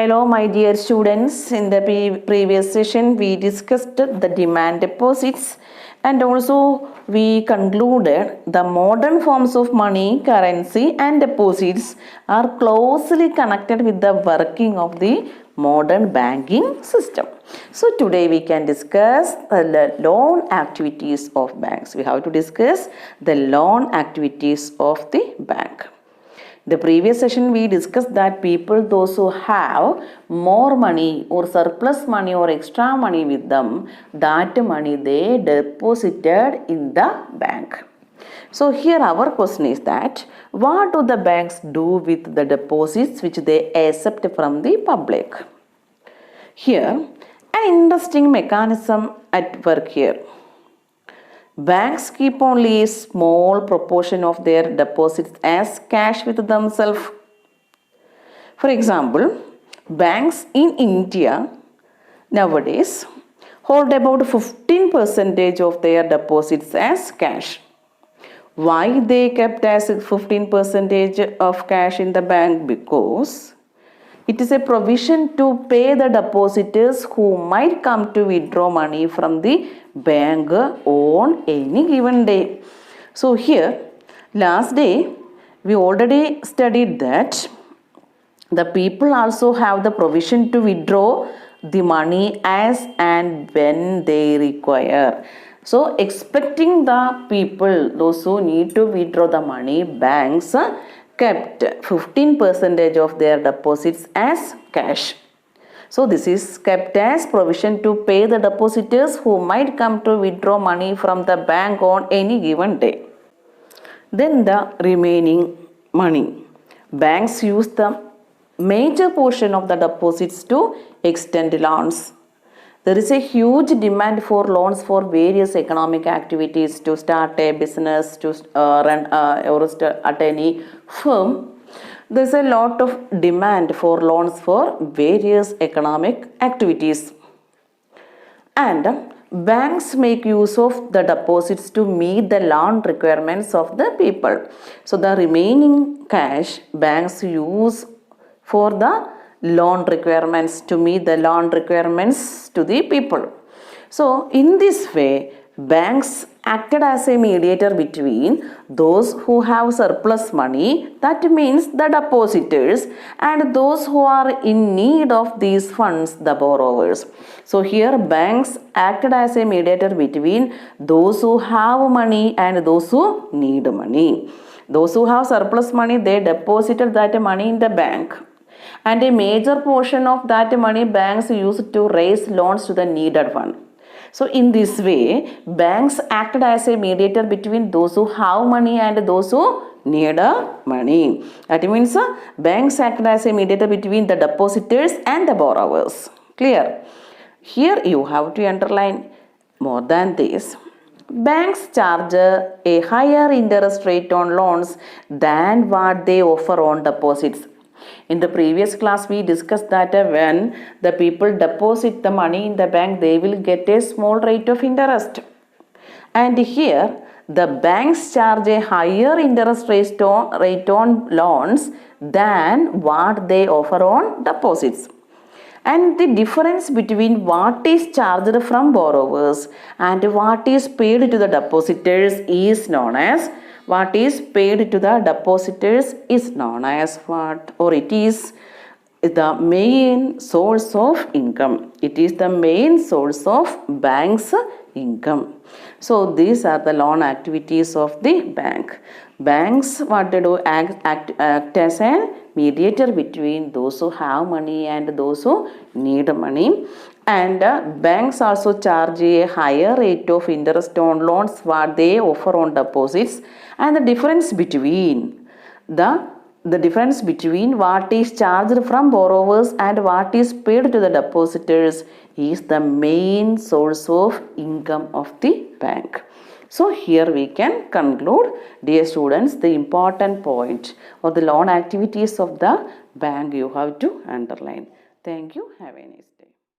Hello, my dear students. In the previous session, we discussed the demand deposits and also we concluded the modern forms of money, currency, and deposits are closely connected with the working of the modern banking system. So, today we can discuss the loan activities of banks. We have to discuss the loan activities of the bank. The previous session we discussed that people, those who have more money or surplus money or extra money with them, that money they deposited in the bank. So here our question is that what do the banks do with the deposits which they accept from the public? Here an interesting mechanism at work here. Banks keep only a small proportion of their deposits as cash with themselves. For example, banks in India nowadays hold about 15% of their deposits as cash. Why they kept as 15% of cash in the bank? Because it is a provision to pay the depositors who might come to withdraw money from the bank on any given day. So here, last day, we already studied that the people also have the provision to withdraw the money as and when they require. So expecting the people, those who need to withdraw the money, banks kept 15% of their deposits as cash. So this is kept as provision to pay the depositors who might come to withdraw money from the bank on any given day. Then the remaining money. Banks use the major portion of the deposits to extend loans. There is a huge demand for loans for various economic activities, to start a business, to run or at any firm. There is a lot of demand for loans for various economic activities. And banks make use of the deposits to meet the loan requirements of the people. So the remaining cash banks use for the loan requirements, to meet the loan requirements to the people. So in this way, banks acted as a mediator between those who have surplus money, that means the depositors, and those who are in need of these funds, the borrowers. So here banks acted as a mediator between those who have money and those who need money. Those who have surplus money, they deposited that money in the bank, and a major portion of that money banks used to raise loans to the needed one. So in this way, banks acted as a mediator between those who have money and those who need money. That means banks acted as a mediator between the depositors and the borrowers. Clear? Here you have to underline more than this. Banks charge a higher interest rate on loans than what they offer on deposits. In the previous class, we discussed that when the people deposit the money in the bank, they will get a small rate of interest. And here, the banks charge a higher interest rate on loans than what they offer on deposits. And the difference between what is charged from borrowers and what is paid to the depositors is known as what? Is paid to the depositors is known as what? Or it is the main source of income. It is the main source of bank's income. So these are the loan activities of the bank. Banks, what they do, act as a mediator between those who have money and those who need money. And banks also charge a higher rate of interest on loans what they offer on deposits. And the difference between what is charged from borrowers and what is paid to the depositors is the main source of income of the bank. So here we can conclude, dear students, the important point or the loan activities of the bank you have to underline. Thank you. Have a nice day.